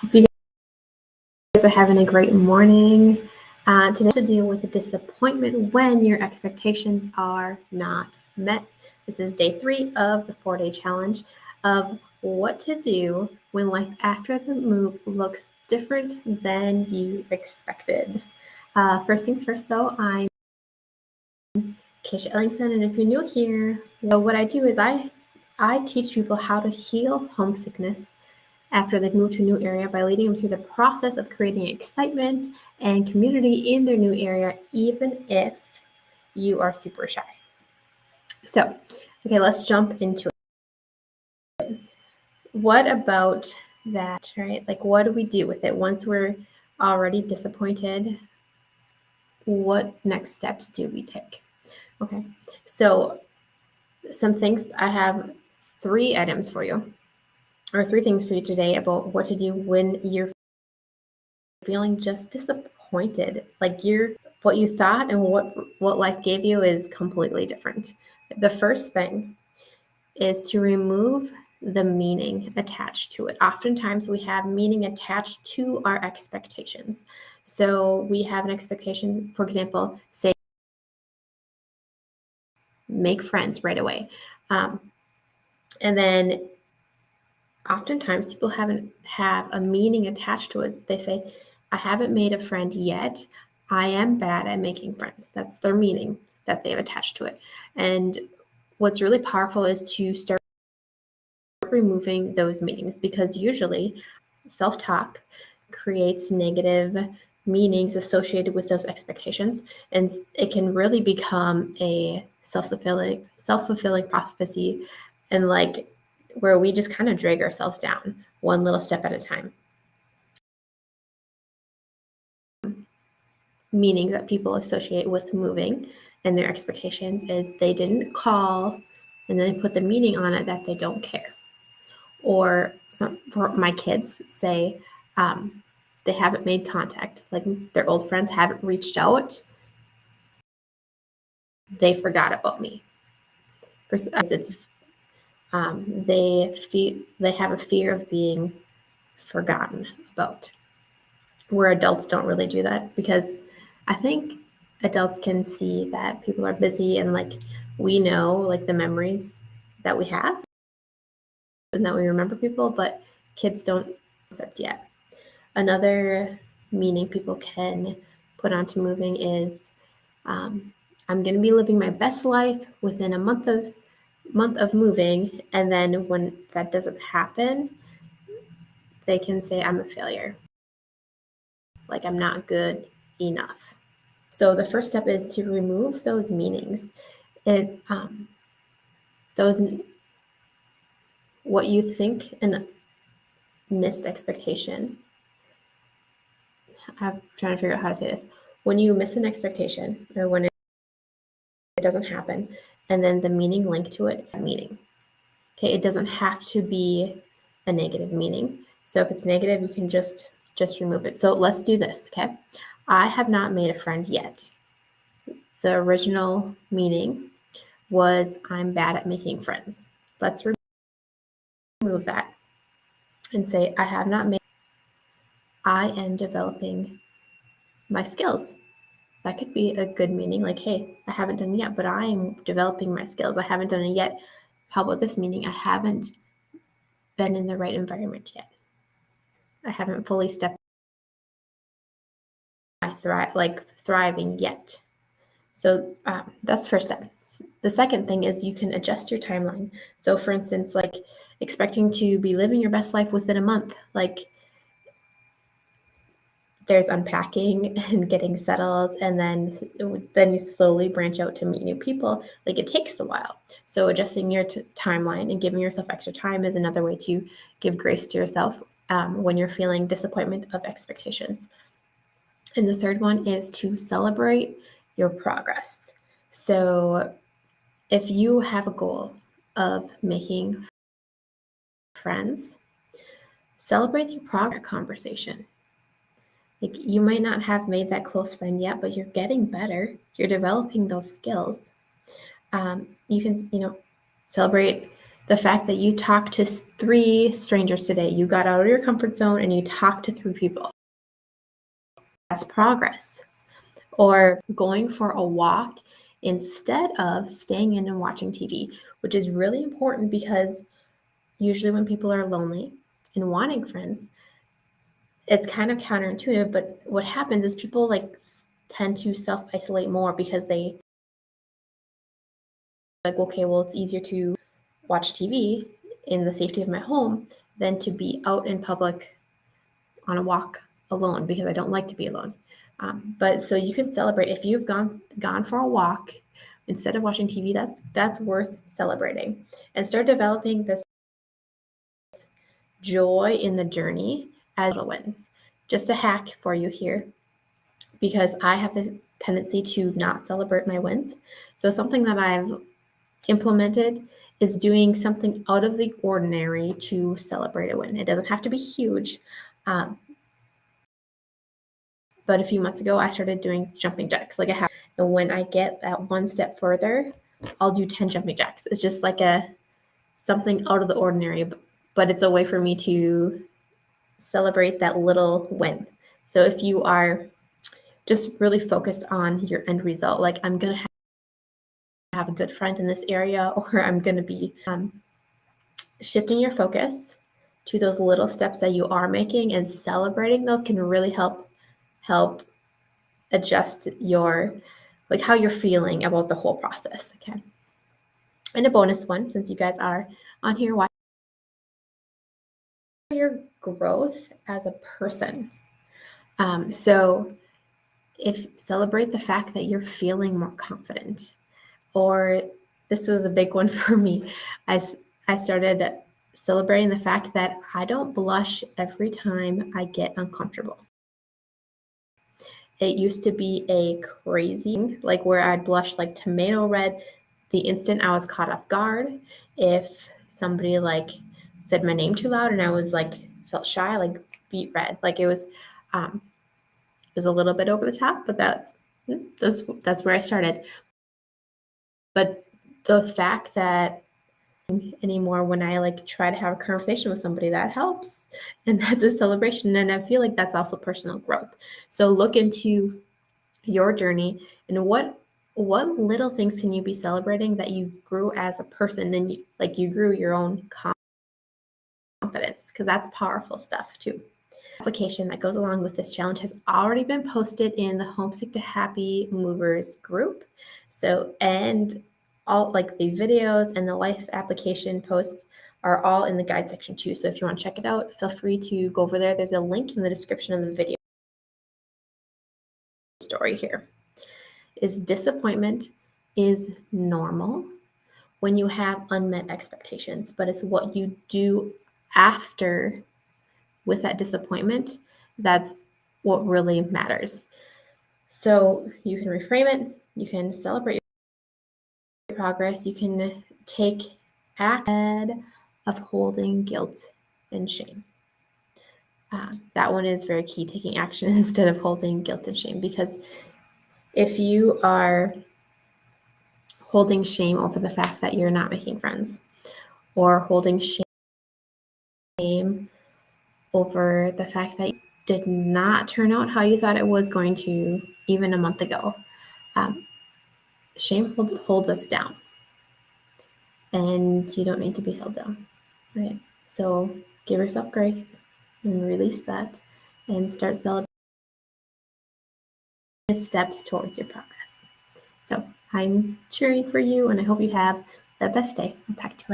Hope you guys are having a great morning. Today, to deal with the disappointment when your expectations are not met. This is day 3 of the 4-day challenge of what to do when life after the move looks different than you expected. First things first, though, I'm Keisha Ellingson, and if you're new here, what I do is I teach people how to heal homesickness after they've moved to a new area by leading them through the process of creating excitement and community in their new area, even if you are super shy. So, okay, let's jump into it. What about that, right? Like, what do we do with it once we're already disappointed? What next steps do we take? Okay, so some things, I have 3 items for you, or 3 things for you today about what to do when you're feeling just disappointed. Like what you thought and what life gave you is completely different. The first thing is to remove the meaning attached to it. Oftentimes we have meaning attached to our expectations. So we have an expectation, for example, say make friends right away. And then oftentimes people have a meaning attached to it. They say, I haven't made a friend yet. I am bad at making friends. That's their meaning that they've attached to it. And what's really powerful is to start removing those meanings, because usually self-talk creates negative meanings associated with those expectations, and it can really become a self-fulfilling prophecy, and like where we just kind of drag ourselves down one little step at a time. Meaning that people associate with moving and their expectations is they didn't call, and then they put the meaning on it that they don't care. Or for my kids say they haven't made contact, like their old friends haven't reached out, they forgot about me. It's they have a fear of being forgotten about, where adults don't really do that, because I think adults can see that people are busy, and like we know like the memories that we have and that we remember people, but kids don't accept yet. Another meaning people can put onto moving is I'm going to be living my best life within a month of moving, and then when that doesn't happen, they can say I'm a failure, like I'm not good enough. So the first step is to remove those meanings. Those what you think and missed expectation. I'm trying to figure out how to say this. When you miss an expectation, or when it doesn't happen, and then the meaning linked to it, meaning. Okay, it doesn't have to be a negative meaning. So if it's negative, you can just remove it. So let's do this, okay? I have not made a friend yet. The original meaning was I'm bad at making friends. Let's remove that and say I have not made. I am developing my skills. That could be a good meaning, like, hey, I haven't done it yet, but I'm developing my skills. I haven't done it yet. How about this meaning? I haven't been in the right environment yet. I haven't fully stepped thriving yet. So that's first step. The second thing is you can adjust your timeline. So for instance, like expecting to be living your best life within a month, like there's unpacking and getting settled, and then you slowly branch out to meet new people. Like it takes a while. So adjusting your timeline and giving yourself extra time is another way to give grace to yourself when you're feeling disappointment of expectations. And the third one is to celebrate your progress. So if you have a goal of making friends, celebrate your progress conversation. Like you might not have made that close friend yet, but you're getting better. You're developing those skills. You can, celebrate The fact that you talked to 3 strangers today, you got out of your comfort zone and you talked to 3 people. That's progress. Or going for a walk instead of staying in and watching TV, which is really important because usually when people are lonely and wanting friends, it's kind of counterintuitive, but what happens is people tend to self-isolate more because they okay, well, it's easier to watch TV in the safety of my home than to be out in public on a walk alone because I don't like to be alone. But so you can celebrate if you've gone for a walk instead of watching TV. That's worth celebrating, and start developing this joy in the journey as little wins. Just a hack for you here, because I have a tendency to not celebrate my wins. So something that I've implemented is doing something out of the ordinary to celebrate a win. It doesn't have to be huge. But a few months ago, I started doing jumping jacks. And when I get that one step further, I'll do 10 jumping jacks. It's just something out of the ordinary, but it's a way for me to celebrate that little win. So if you are just really focused on your end result, like I'm going to have a good friend in this area, or I'm going to be shifting your focus to those little steps that you are making, and celebrating those can really help adjust your how you're feeling about the whole process. Okay. And a bonus one, since you guys are on here watching, your growth as a person. So if celebrate the fact that you're feeling more confident, or this was a big one for me. I started celebrating the fact that I don't blush every time I get uncomfortable. It used to be a crazy, where I'd blush like tomato red the instant I was caught off guard. If somebody said my name too loud and I was felt shy, beet red. It was a little bit over the top, but that's where I started. But the fact that anymore when I try to have a conversation with somebody, that helps, and that's a celebration, and I feel like that's also personal growth. So look into your journey and what little things can you be celebrating that you grew as a person, and you grew your own confidence, because that's powerful stuff too. Application that goes along with this challenge has already been posted in the Homesick to Happy Movers group. So, and all the videos and the life application posts are all in the guide section too. So if you want to check it out, feel free to go over there. There's a link in the description of the video. Story here is disappointment is normal when you have unmet expectations, but it's what you do after with that disappointment that's what really matters. So you can reframe it, you can celebrate your progress, you can take action of holding guilt and shame. That one is very key, taking action instead of holding guilt and shame, because if you are holding shame over the fact that you're not making friends, or holding shame over the fact that you did not turn out how you thought it was going to even a month ago, shame holds us down, and you don't need to be held down, right? So give yourself grace and release that, and start celebrating steps towards your progress. So I'm cheering for you, and I hope you have the best day. I'll talk to you later.